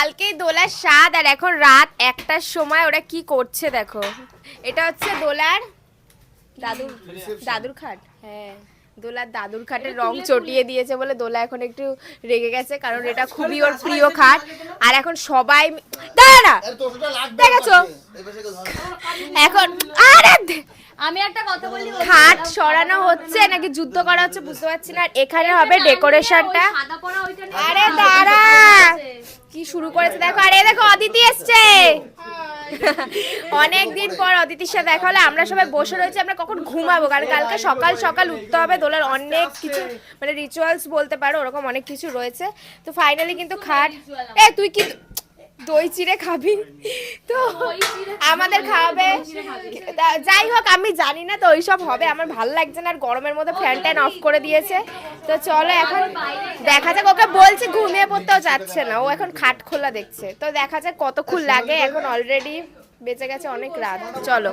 কালকেই দোলার স্বাদ আর এখন রাত 1টার সময় ওরা কি করছে দেখো। এটা হচ্ছে দোলার দাদুর খাট। হ্যাঁ, দোলার দাদুর খাটের রং চটিয়ে দিয়েছে বলে দোলা এখন একটু রেগে গেছে, কারণ এটা খুবই ওর প্রিয় খাট। আর এখন সবাই দাঁড়া দেখেছো এখন আরে আমি একটা কথা বলি, খাট সরানো হচ্ছে নাকি যুদ্ধ করা হচ্ছে বুঝতে পারছি না। আর এখানে হবে ডেকোরেশনটা। আরে দাঁড়া কি শুরু করেছে দেখো। আরে দেখো অদিতি এসছে। অনেকদিন পর অদিতির সাথে দেখা হলো। আমরা সবাই বসে রয়েছি, আমরা কখন ঘুমাবো, কারণ কালকে সকাল সকাল উঠতে হবে। দোলার অনেক কিছু মানে রিচুয়ালস বলতে পারো, ওরকম অনেক কিছু রয়েছে। তো ফাইনালি কিন্তু খাট তুই কি দই চিড়ে খাবি? তো আমাদের খাওয়াবে। যাই হোক আমি জানি না তো ওইসব হবে, আমার ভালো লাগছে না। আর গরমের মধ্যে ফ্যান ট্যান অফ করে দিয়েছে। তো চলো এখন দেখা যাক। ওকে বলছি ঘুমিয়ে পড়তেও যাচ্ছে না, ও এখন খাট খোলা দেখছে। তো দেখা যাক কতক্ষণ লাগে। এখন অলরেডি বেঁচে গেছে অনেক রাত। চলো।